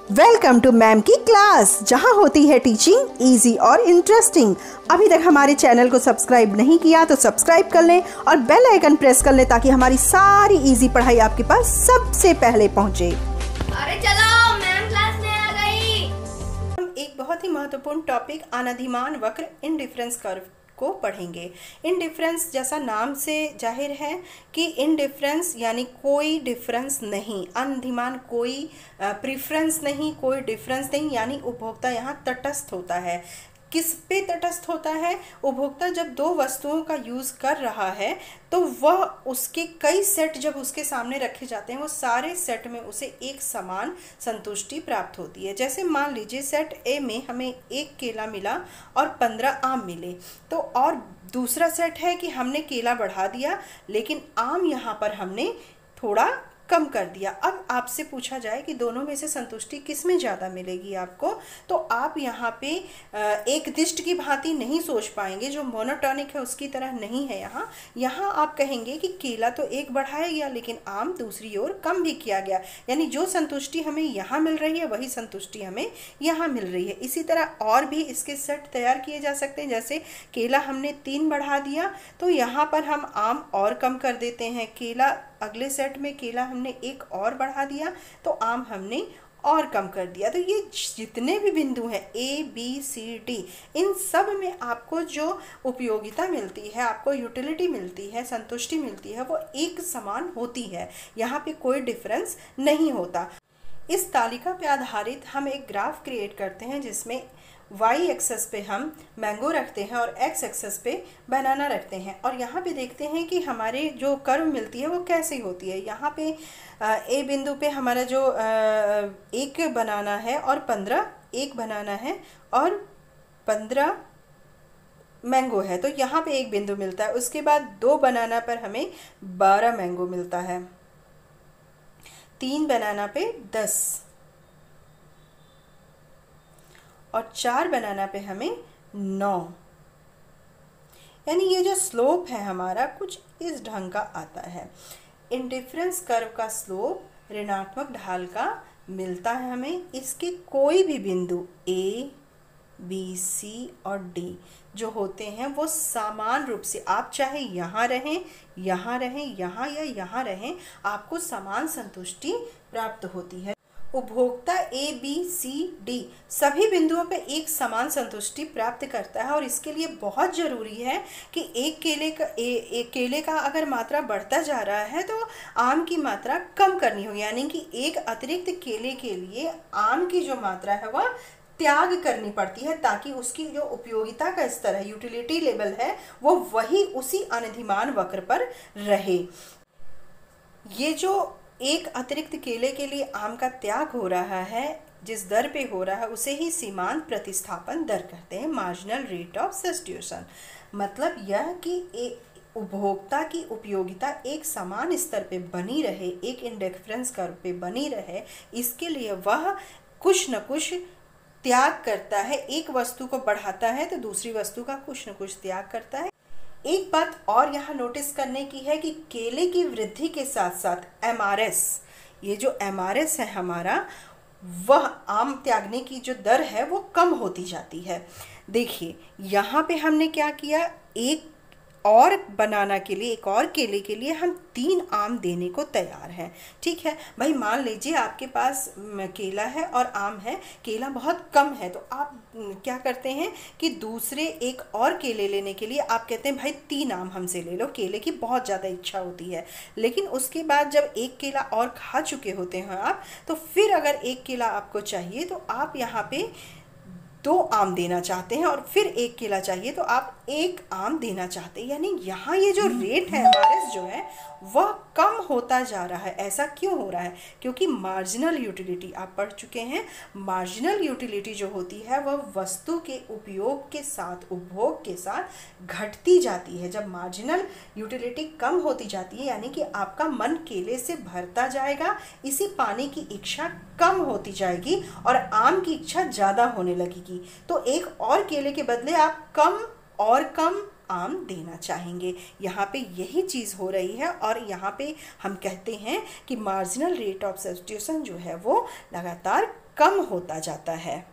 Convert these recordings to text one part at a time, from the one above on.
Welcome to ma'am की class, जहां होती है टीचिंग इजी और इंटरेस्टिंग। अभी तक हमारे चैनल को सब्सक्राइब नहीं किया तो सब्सक्राइब कर लें और बेल आइकन प्रेस कर लें ताकि हमारी सारी इजी पढ़ाई आपके पास सबसे पहले पहुंचे। अरे चलो, मैम क्लास में आ गई। हम एक बहुत ही महत्वपूर्ण टॉपिक अनधिमान वक्र इंडिफरेंस कर्व को पढ़ेंगे। इनडिफरेंस जैसा नाम से जाहिर है कि इनडिफरेंस यानी कोई डिफरेंस नहीं, अनधिमान कोई प्रिफरेंस नहीं, कोई डिफरेंस नहीं, यानी उपभोक्ता यहाँ तटस्थ होता है। किस पे तटस्थ होता है? उपभोक्ता जब दो वस्तुओं का यूज़ कर रहा है तो वह उसके कई सेट जब उसके सामने रखे जाते हैं, वो सारे सेट में उसे एक समान संतुष्टि प्राप्त होती है। जैसे मान लीजिए सेट ए में हमें 1 केला मिला और 15 आम मिले, तो और दूसरा सेट है कि हमने केला बढ़ा दिया लेकिन आम यहाँ पर हमने थोड़ा कम कर दिया। अब आपसे पूछा जाए कि दोनों में से संतुष्टि किस में ज़्यादा मिलेगी आपको, तो आप यहाँ पे एक दिष्ट की भांति नहीं सोच पाएंगे, जो मोनोटॉनिक है उसकी तरह नहीं है। यहाँ आप कहेंगे कि केला तो 1 बढ़ाया गया लेकिन आम दूसरी ओर कम भी किया गया, यानी जो संतुष्टि हमें यहाँ मिल रही है वही संतुष्टि हमें यहाँ मिल रही है। इसी तरह और भी इसके सेट तैयार किए जा सकते हैं। जैसे केला हमने 3 बढ़ा दिया तो यहाँ पर हम आम और कम कर देते हैं। केला अगले सेट में केला हमने 1 और बढ़ा दिया तो आम हमने और कम कर दिया। तो ये जितने भी बिंदु हैं ए बी सी डी, इन सब में आपको जो उपयोगिता मिलती है, आपको यूटिलिटी मिलती है, संतुष्टि मिलती है, वो एक समान होती है। यहाँ पे कोई डिफरेंस नहीं होता। इस तालिका पे आधारित हम एक ग्राफ क्रिएट करते हैं जिसमें वाई एक्सेस पे हम मैंगो रखते हैं और एक्स एक्सेस पे बनाना रखते हैं, और यहाँ पे देखते हैं कि हमारे जो कर्व मिलती है वो कैसी होती है। यहाँ पे ए बिंदु पे हमारा जो 1 बनाना है और 15 1 बनाना है और 15 मैंगो है, तो यहाँ पे 1 बिंदु मिलता है। उसके बाद 2 बनाना पर हमें 12 मैंगो मिलता है, 3 बनाना पे 10 और 4 बनाना पे हमें 9। यानी ये जो स्लोप है हमारा कुछ इस ढंग का आता है। इंडिफरेंस कर्व का स्लोप ऋणात्मक ढाल का मिलता है हमें। इसके कोई भी बिंदु ए बी सी और डी जो होते हैं वो समान रूप से, आप चाहे यहाँ रहें, यहाँ रहें, यहाँ या यहाँ रहें, आपको समान संतुष्टि प्राप्त होती है। उपभोक्ता ए बी सी डी सभी बिंदुओं पे एक समान संतुष्टि प्राप्त करता है, और इसके लिए बहुत ज़रूरी है कि एक केले का अगर मात्रा बढ़ता जा रहा है तो आम की मात्रा कम करनी हो, यानी कि एक अतिरिक्त केले के लिए आम की जो मात्रा है वह त्याग करनी पड़ती है, ताकि उसकी जो उपयोगिता का स्तर है, यूटिलिटी लेवल है, वो वही उसी अनधिमान वक्र पर रहे। ये जो एक अतिरिक्त केले के लिए आम का त्याग हो रहा है, जिस दर पे हो रहा है, उसे ही सीमांत प्रतिस्थापन दर कहते हैं, मार्जिनल रेट ऑफ सब्स्टिट्यूशन। मतलब यह कि उपभोक्ता की उपयोगिता एक समान स्तर पे बनी रहे, एक इंडिफरेंस कर्व पे बनी रहे, इसके लिए वह कुछ न कुछ त्याग करता है। एक वस्तु को बढ़ाता है तो दूसरी वस्तु का कुछ न कुछ त्याग करता है। एक बात और यहाँ नोटिस करने की है कि केले की वृद्धि के साथ साथ एमआरएस, ये जो एमआरएस है हमारा, वह आम त्यागने की जो दर है वो कम होती जाती है। देखिए यहाँ पे हमने क्या किया, एक और बनाना के लिए, एक और केले के लिए हम 3 आम देने को तैयार हैं। ठीक है भाई, मान लीजिए आपके पास केला है और आम है, केला बहुत कम है, तो आप क्या करते हैं कि दूसरे एक और केले लेने के लिए आप कहते हैं भाई 3 आम हमसे ले लो, केले की बहुत ज़्यादा इच्छा होती है। लेकिन उसके बाद जब 1 केला और खा चुके होते हैं आप, तो फिर अगर 1 केला आपको चाहिए तो आप यहाँ पे 2 आम देना चाहते हैं, और फिर 1 केला चाहिए तो आप 1 आम देना चाहते हैं। यानी यहाँ ये जो रेट है एमआरएस जो है वह कम होता जा रहा है। ऐसा क्यों हो रहा है? क्योंकि मार्जिनल यूटिलिटी आप पढ़ चुके हैं। मार्जिनल यूटिलिटी जो होती है वह वस्तु के उपयोग के साथ, उपभोग के साथ घटती जाती है। जब मार्जिनल यूटिलिटी कम होती जाती है, यानी कि आपका मन केले से भरता जाएगा, इसी पाने की इच्छा कम होती जाएगी और आम की इच्छा ज़्यादा होने लगेगी। तो एक और केले के बदले आप कम और कम आम देना चाहेंगे। यहाँ पे यही चीज़ हो रही है, और यहाँ पे हम कहते हैं कि मार्जिनल रेट ऑफ सब्स्टिट्यूशन जो है वो लगातार कम होता जाता है।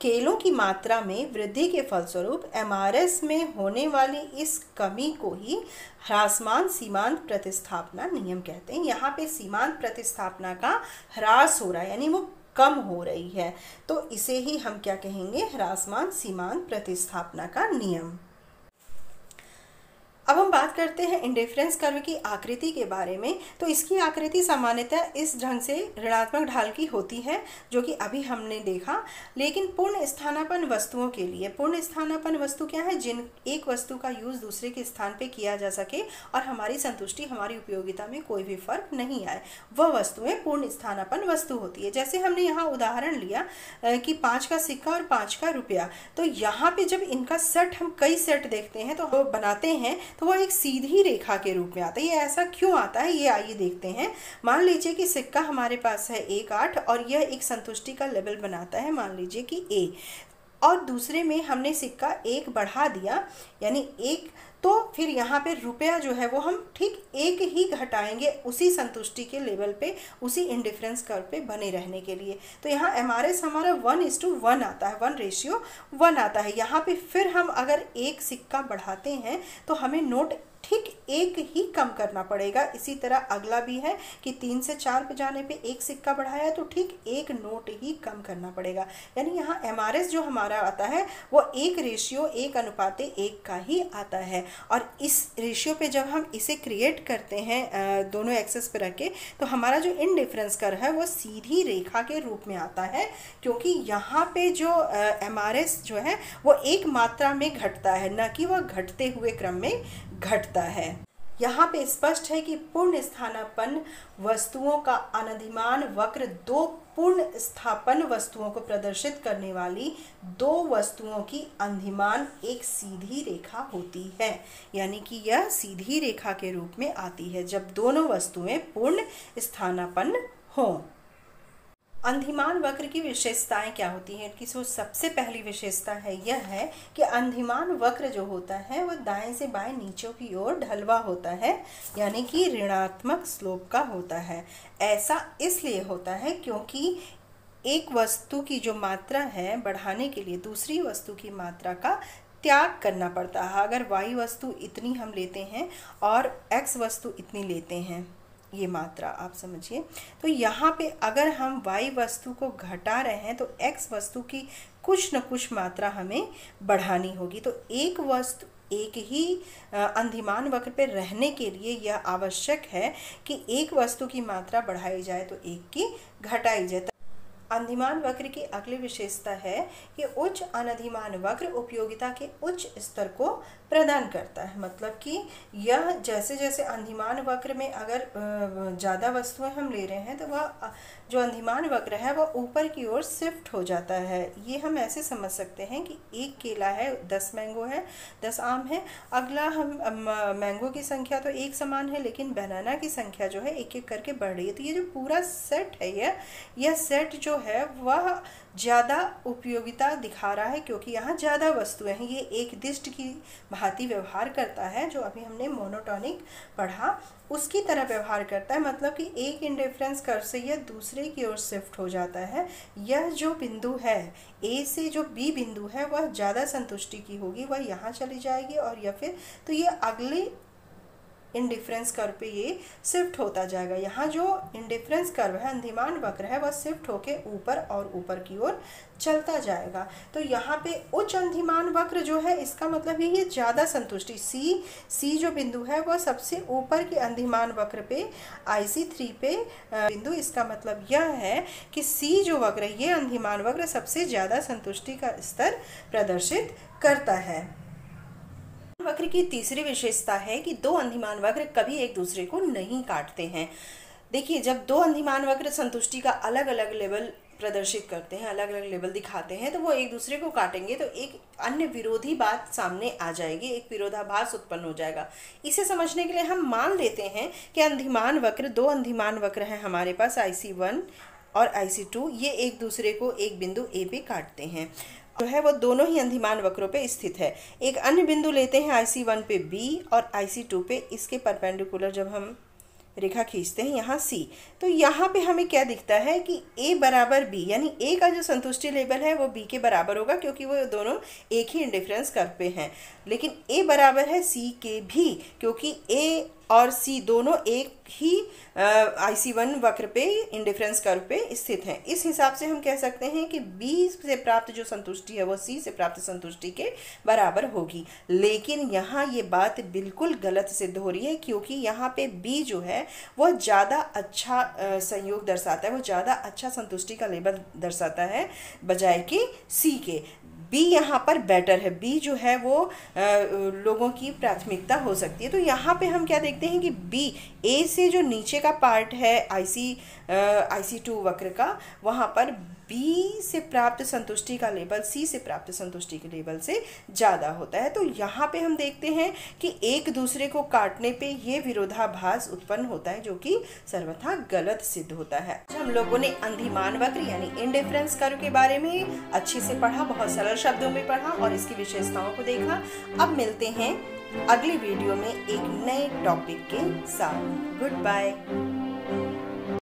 केलों की मात्रा में वृद्धि के फलस्वरूप एमआरएस में होने वाली इस कमी को ही ह्रासमान सीमांत प्रतिस्थापना नियम कहते हैं। यहाँ पे सीमांत प्रतिस्थापना का ह्रास हो रहा है, यानी वो कम हो रही है, तो इसे ही हम क्या कहेंगे, ह्रासमान सीमांत प्रतिस्थापना का नियम। अब हम बात करते हैं इंडिफरेंस कर्व की आकृति के बारे में। तो इसकी आकृति सामान्यतः इस ढंग से ऋणात्मक ढाल की होती है, जो कि अभी हमने देखा। लेकिन पूर्ण स्थानापन्न वस्तुओं के लिए, पूर्ण स्थानापन्न वस्तु क्या है, जिन एक वस्तु का यूज दूसरे के स्थान पे किया जा सके और हमारी संतुष्टि, हमारी उपयोगिता में कोई भी फर्क नहीं आए, वह वस्तुएं पूर्ण स्थानापन्न वस्तु होती है। जैसे हमने यहाँ उदाहरण लिया कि 5 का सिक्का और 5 का रुपया, तो यहाँ पे जब इनका सेट, हम कई सेट देखते हैं तो बनाते हैं, तो वो एक सीधी रेखा के रूप में आता है। ये ऐसा क्यों आता है, ये आइए देखते हैं। मान लीजिए कि सिक्का हमारे पास है 1 8 और यह एक संतुष्टि का लेवल बनाता है, मान लीजिए कि A, और दूसरे में हमने सिक्का 1 बढ़ा दिया, यानी 1, तो फिर यहाँ पे रुपया जो है वो हम ठीक 1 ही घटाएंगे उसी संतुष्टि के लेवल पे, उसी इंडिफरेंस कर्व पे बने रहने के लिए। तो यहाँ एमआरएस हमारा 1:1 आता है, 1:1 आता है। यहाँ पे फिर हम अगर 1 सिक्का बढ़ाते हैं तो हमें नोट ठीक 1 ही कम करना पड़ेगा। इसी तरह अगला भी है कि 3 से 4 पे जाने पे 1 सिक्का बढ़ाया तो ठीक 1 नोट ही कम करना पड़ेगा। यानी यहाँ एमआरएस जो हमारा आता है वो 1:1 का ही आता है। और इस रेशियो पे जब हम इसे क्रिएट करते हैं दोनों एक्सेस पे रख के, तो हमारा जो इंडिफरेंस कर्व है वो सीधी रेखा के रूप में आता है, क्योंकि यहाँ पे जो एमआरएस जो है वो एक मात्रा में घटता है, न कि वह घटते हुए क्रम में घटता है। यहाँ पे स्पष्ट है कि पूर्ण स्थानापन्न वस्तुओं का अनधिमान वक्र दो पूर्ण स्थापन वस्तुओं को प्रदर्शित करने वाली दो वस्तुओं की अंधिमान एक सीधी रेखा होती है। यानी कि यह सीधी रेखा के रूप में आती है जब दोनों वस्तुएं पूर्ण स्थानापन्न हों। अंधिमान वक्र की विशेषताएं क्या होती हैं? कि सबसे पहली विशेषता है यह है कि अंधिमान वक्र जो होता है वह दाएं से बाएं नीचों की ओर ढलवा होता है, यानी कि ऋणात्मक स्लोप का होता है। ऐसा इसलिए होता है क्योंकि एक वस्तु की जो मात्रा है बढ़ाने के लिए दूसरी वस्तु की मात्रा का त्याग करना पड़ता है। अगर y वस्तु इतनी हम लेते हैं और x वस्तु इतनी लेते हैं, ये मात्रा आप समझिए, तो यहाँ पे अगर हम y वस्तु को घटा रहे हैं तो x वस्तु की कुछ न कुछ मात्रा हमें बढ़ानी होगी। तो एक वस्तु एक ही अंधिमान वक्र पे रहने के लिए यह आवश्यक है कि एक वस्तु की मात्रा बढ़ाई जाए तो एक की घटाई जाए। अंधिमान वक्र की अगली विशेषता है कि उच्च अनधिमान वक्र उपयोगिता के उच्च स्तर को प्रदान करता है। मतलब कि यह जैसे जैसे अंधिमान वक्र में अगर ज़्यादा वस्तुएं हम ले रहे हैं तो वह जो अंधिमान वक्र है वह ऊपर की ओर शिफ्ट हो जाता है। ये हम ऐसे समझ सकते हैं कि एक केला है, 10 मैंगो है, 10 आम है। अगला हम मैंगो की संख्या तो एक समान है, लेकिन बनाना की संख्या जो है एक एक करके बढ़ रही है। तो ये जो पूरा सेट है यह सेट जो है वह ज़्यादा उपयोगिता दिखा रहा है, क्योंकि यहाँ ज़्यादा वस्तुएं हैं। ये एक दिष्ट की भांति व्यवहार करता है, जो अभी हमने मोनोटॉनिक पढ़ा उसकी तरह व्यवहार करता है। मतलब कि एक इंडिफरेंस कर्व से यह दूसरे की ओर शिफ्ट हो जाता है। यह जो बिंदु है ए से जो बी बिंदु है वह ज़्यादा संतुष्टि की होगी, वह यहाँ चली जाएगी और या फिर तो ये अगले इंडिफरेंस कर्व पे ये शिफ्ट होता जाएगा। यहाँ जो इंडिफरेंस कर्व है, अंधिमान वक्र है, वह शिफ्ट होके ऊपर और ऊपर की ओर चलता जाएगा। तो यहाँ पे उच्च अंधिमान वक्र जो है इसका मतलब ये ज़्यादा संतुष्टि, सी जो बिंदु है वह सबसे ऊपर के अंधिमान वक्र पे IC3 पे बिंदु। इसका मतलब यह है कि सी जो वक्र है ये अंधिमान वक्र सबसे ज़्यादा संतुष्टि का स्तर प्रदर्शित करता है। वक्र की तीसरी विशेषता है कि दो अंधिमान वक्र कभी एक दूसरे को नहीं काटते हैं। देखिए, जब दो अंधिमान वक्र संतुष्टि का अलग अलग लेवल प्रदर्शित करते हैं, अलग अलग लेवल दिखाते हैं, तो वो एक दूसरे को काटेंगे तो एक अन्य विरोधी बात सामने आ जाएगी, एक विरोधाभास उत्पन्न हो जाएगा। इसे समझने के लिए हम मान लेते हैं कि अंधिमान वक्र, दो अंधिमान वक्र हैं हमारे पास IC1 और IC2, ये एक दूसरे को एक बिंदु A पे काटते हैं, जो है वो दोनों ही अंधिमान वक्रों पे स्थित है। एक अन्य बिंदु लेते हैं IC1 पे B और IC2 पे, इसके परपेंडिकुलर जब हम रेखा खींचते हैं यहाँ C। तो यहाँ पे हमें क्या दिखता है कि A बराबर B, यानी A का जो संतुष्टि लेवल है वो B के बराबर होगा, क्योंकि वो दोनों एक ही इंडिफरेंस कर्व पे हैं। लेकिन A बराबर है C के भी, क्योंकि A और C दोनों एक ही IC1 वक्र पे, इंडिफरेंस कर्व पे स्थित हैं। इस हिसाब से हम कह सकते हैं कि B से प्राप्त जो संतुष्टि है वो C से प्राप्त संतुष्टि के बराबर होगी। लेकिन यहाँ ये बात बिल्कुल गलत सिद्ध हो रही है, क्योंकि यहाँ पे B जो है वो ज़्यादा अच्छा संयोग दर्शाता है, वो ज़्यादा अच्छा संतुष्टि का लेवल दर्शाता है बजाय कि C के। B यहाँ पर बेटर है, B जो है वो लोगों की प्राथमिकता हो सकती है। तो यहाँ पे हम क्या देखते हैं कि B, A से जो नीचे का पार्ट है IC2 वक्र का, वहाँ पर B से प्राप्त संतुष्टि का लेवल C से प्राप्त संतुष्टि के लेवल से ज़्यादा होता है। तो यहाँ पे हम देखते हैं कि एक दूसरे को काटने पे ये विरोधाभास उत्पन्न होता है, जो कि सर्वथा गलत सिद्ध होता है। हम लोगों ने अंधिमान वक्र यानी इंडिफरेंस कर्व के बारे में अच्छे से पढ़ा, बहुत सरल शब्दों में पढ़ा और इसकी विशेषताओं को देखा। अब मिलते हैं अगली वीडियो में एक नए टॉपिक के साथ। Good bye.